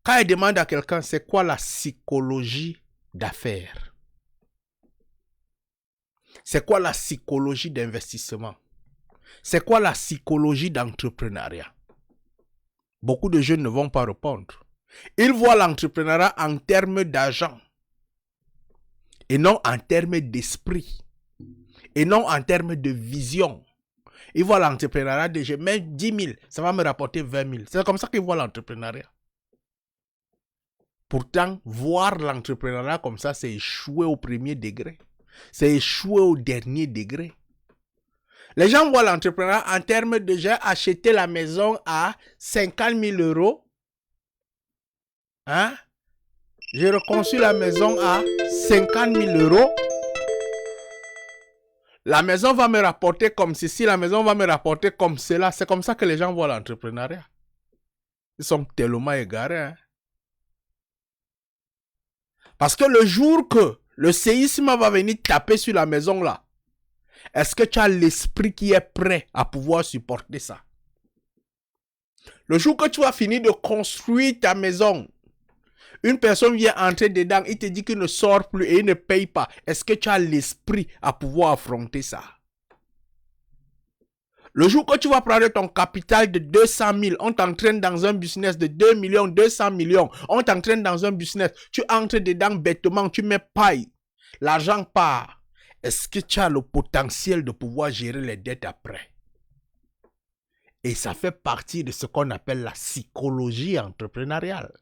Quand il demande à quelqu'un, c'est quoi la psychologie d'affaires? C'est quoi la psychologie d'investissement? C'est quoi la psychologie d'entrepreneuriat? Beaucoup de jeunes ne vont pas répondre. Ils voient l'entrepreneuriat en termes d'argent et non en termes d'esprit et non en termes de vision. Ils voient l'entrepreneuriat de je mets 10 000, ça va me rapporter 20 000. C'est comme ça qu'ils voient l'entrepreneuriat. Pourtant, voir l'entrepreneuriat comme ça, c'est échouer au premier degré. C'est échouer au dernier degré. Les gens voient l'entrepreneuriat en termes de j'ai acheté la maison à 50 000 euros. Hein? J'ai reconstruit la maison à 50 000 euros. La maison va me rapporter comme ceci, la maison va me rapporter comme cela. C'est comme ça que les gens voient l'entrepreneuriat. Ils sont tellement égarés. Hein? Parce que le jour que le séisme va venir taper sur la maison là, est-ce que tu as l'esprit qui est prêt à pouvoir supporter ça? Le jour que tu vas finir de construire ta maison, une personne vient entrer dedans, il te dit qu'il ne sort plus et il ne paye pas. Est-ce que tu as l'esprit à pouvoir affronter ça? Le jour que tu vas prendre ton capital de 200 000, on t'entraîne dans un business de 2 millions, 200 millions. On t'entraîne dans un business, tu entres dedans bêtement, tu mets paille. L'argent part. Est-ce que tu as le potentiel de pouvoir gérer les dettes après? Et ça fait partie de ce qu'on appelle la psychologie entrepreneuriale.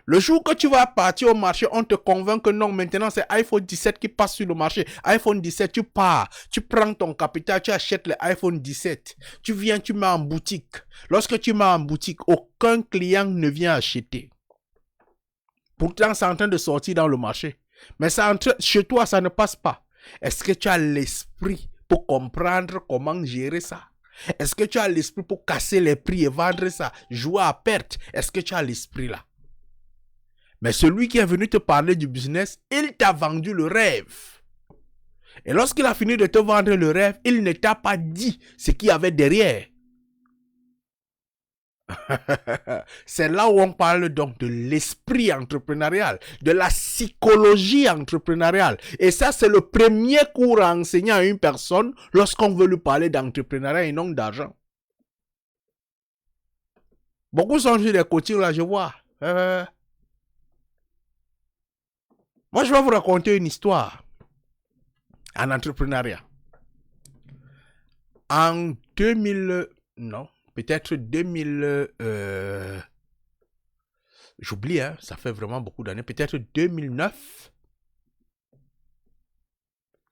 Le jour que tu vas partir au marché, on te convainc que non, maintenant c'est iPhone 17 qui passe sur le marché. iPhone 17, tu pars, tu prends ton capital, tu achètes l'iPhone 17. Tu viens, tu mets en boutique. Lorsque tu mets en boutique, aucun client ne vient acheter. Pourtant, c'est en train de sortir dans le marché. Mais ça chez toi, ça ne passe pas. Est-ce que tu as l'esprit pour comprendre comment gérer ça? Est-ce que tu as l'esprit pour casser les prix et vendre ça? Jouer à perte? Est-ce que tu as l'esprit là? Mais celui qui est venu te parler du business, il t'a vendu le rêve. Et lorsqu'il a fini de te vendre le rêve, il ne t'a pas dit ce qu'il y avait derrière. C'est là où on parle donc de l'esprit entrepreneurial, de la psychologie entrepreneuriale. Et ça, c'est le premier cours à enseigner à une personne lorsqu'on veut lui parler d'entrepreneuriat et non d'argent. Beaucoup sont sur des coachings là, je vois. Moi, je vais vous raconter une histoire en entrepreneuriat. En 2000, non, peut-être 2000, j'oublie, hein, ça fait vraiment beaucoup d'années, peut-être 2009,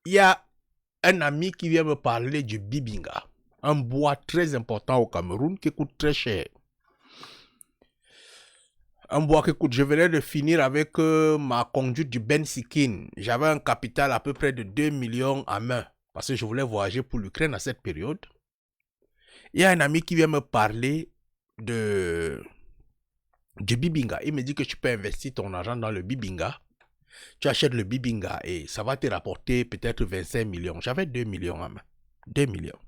il y a un ami qui vient me parler du bibinga, un bois très important au Cameroun qui coûte très cher. Un bois qui coûte, je venais de finir avec ma conduite du Ben Sikin. J'avais un capital à peu près de 2 millions à main parce que je voulais voyager pour l'Ukraine à cette période. Il y a un ami qui vient me parler du bibinga. Il me dit que tu peux investir ton argent dans le bibinga. Tu achètes le bibinga et ça va te rapporter peut-être 25 millions. J'avais 2 millions à main. 2 millions.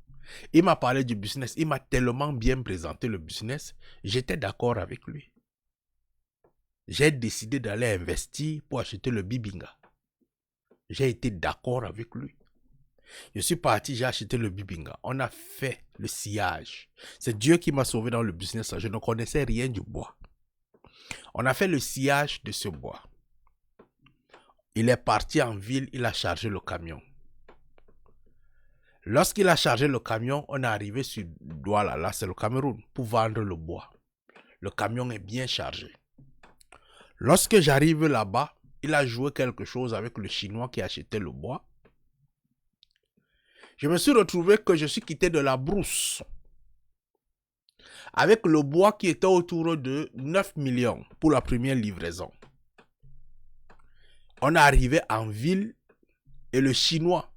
Il m'a parlé du business. Il m'a tellement bien présenté le business. J'étais d'accord avec lui. J'ai décidé d'aller investir pour acheter le bibinga. J'ai été d'accord avec lui. Je suis parti, j'ai acheté le bibinga. On a fait le sciage. C'est Dieu qui m'a sauvé dans le business. Je ne connaissais rien du bois. On a fait le sciage de ce bois. Il est parti en ville, il a chargé le camion. Lorsqu'il a chargé le camion, on est arrivé sur Douala, là c'est le Cameroun, pour vendre le bois. Le camion est bien chargé. Lorsque j'arrive là-bas, il a joué quelque chose avec le Chinois qui achetait le bois. Je me suis retrouvé que je suis quitté de la brousse avec le bois qui était autour de 9 millions pour la première livraison. On est arrivé en ville et le Chinois,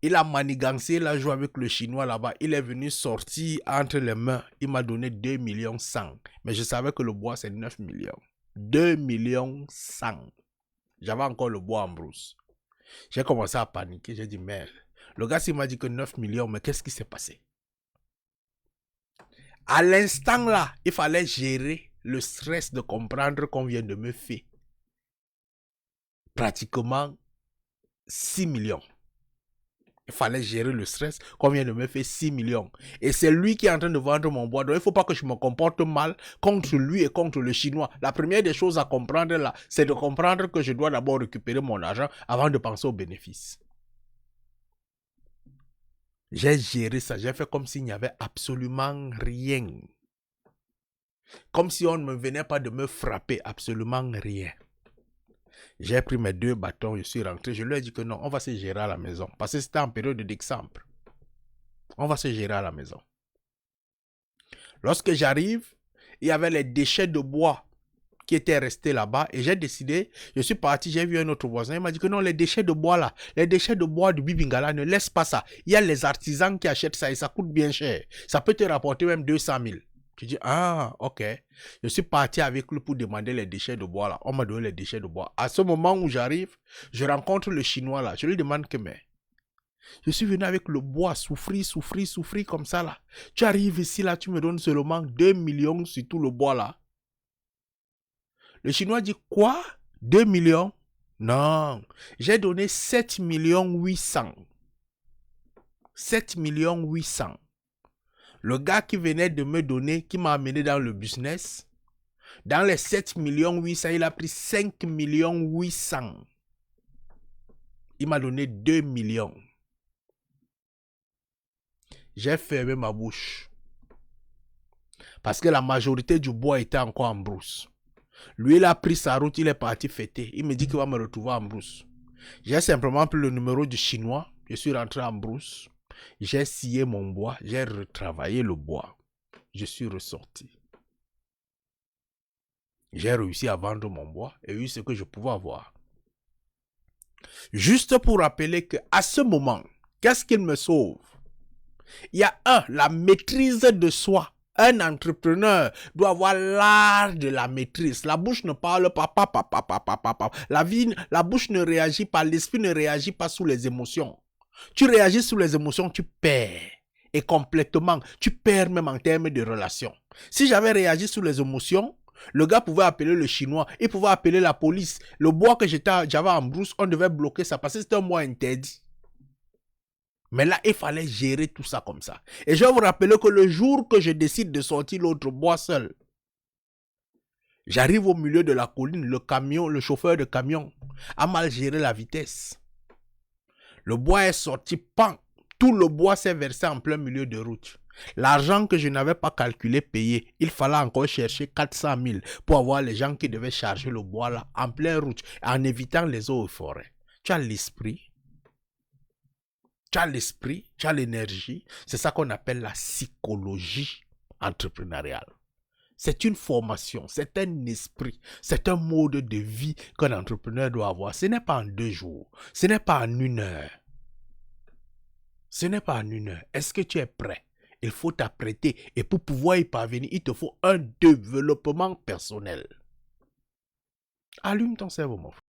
il a manigancé, il a joué avec le Chinois là-bas. Il est venu sortir entre les mains. Il m'a donné 2 millions 100. Mais je savais que le bois c'est 9 millions. 2 millions 100. J'avais encore le bois en brousse. J'ai commencé à paniquer. J'ai dit merde. Le gars, il m'a dit que 9 millions, mais qu'est-ce qui s'est passé? À l'instant là, il fallait gérer le stress de comprendre qu'on vient de me faire pratiquement 6 millions. Il fallait gérer le stress qu'on vient de me faire 6 millions. Et c'est lui qui est en train de vendre mon bois. Donc il ne faut pas que je me comporte mal contre lui et contre le Chinois. La première des choses à comprendre là, c'est de comprendre que je dois d'abord récupérer mon argent avant de penser aux bénéfices. J'ai géré ça. J'ai fait comme s'il n'y avait absolument rien. Comme si on ne venait pas de me frapper. Absolument rien. J'ai pris mes 2 bâtons, je suis rentré. Je lui ai dit que non, on va se gérer à la maison. Parce que c'était en période d'exemple. On va se gérer à la maison. Lorsque j'arrive, il y avait les déchets de bois qui étaient restés là-bas. Et j'ai décidé, je suis parti, j'ai vu un autre voisin. Il m'a dit que non, les déchets de bois là, les déchets de bois du Bibingala, ne laisse pas ça. Il y a les artisans qui achètent ça et ça coûte bien cher. Ça peut te rapporter même 200 000. Je dis, ah, ok. Je suis parti avec lui pour demander les déchets de bois là. On m'a donné les déchets de bois. À ce moment où j'arrive, je rencontre le Chinois là. Je lui demande que, mais, je suis venu avec le bois, souffrir comme ça là. Tu arrives ici là, tu me donnes seulement 2 millions sur tout le bois là. Le Chinois dit, quoi? 2 millions? Non, j'ai donné 7 800 000. 7 800 000. Le gars qui venait de me donner, qui m'a amené dans le business, dans les 7 800 000, il a pris 5 800 000. Il m'a donné 2 millions. J'ai fermé ma bouche. Parce que la majorité du bois était encore en brousse. Lui, il a pris sa route, il est parti fêter. Il me dit qu'il va me retrouver en brousse. J'ai simplement pris le numéro du Chinois. Je suis rentré en brousse. J'ai scié mon bois. J'ai retravaillé le bois. Je suis ressorti. J'ai réussi à vendre mon bois et eu ce que je pouvais avoir. Juste pour rappeler qu'à ce moment, qu'est-ce qu'il me sauve? Il y a la maîtrise de soi. Un entrepreneur doit avoir l'art de la maîtrise. La bouche ne parle pas, la bouche ne réagit pas, l'esprit ne réagit pas sous les émotions. Tu réagis sous les émotions, tu perds. Et complètement, tu perds même en termes de relations. Si j'avais réagi sous les émotions, le gars pouvait appeler le Chinois, il pouvait appeler la police. Le bois que j'avais en brousse, on devait bloquer ça parce que c'était un bois interdit. Mais là, il fallait gérer tout ça comme ça. Et je vais vous rappeler que le jour que je décide de sortir l'autre bois seul, j'arrive au milieu de la colline, le chauffeur de camion a mal géré la vitesse. Le bois est sorti, pan, tout le bois s'est versé en plein milieu de route. L'argent que je n'avais pas calculé payé, il fallait encore chercher 400 000 pour avoir les gens qui devaient charger le bois là en pleine route, en évitant les eaux et forêts. Tu as l'esprit. Tu as l'esprit, tu as l'énergie. C'est ça qu'on appelle la psychologie entrepreneuriale. C'est une formation, c'est un esprit, c'est un mode de vie qu'un entrepreneur doit avoir. Ce n'est pas en 2 jours, ce n'est pas en 1 heure. Ce n'est pas en 1 heure. Est-ce que tu es prêt? Il faut t'apprêter et pour pouvoir y parvenir, il te faut un développement personnel. Allume ton cerveau, mon frère.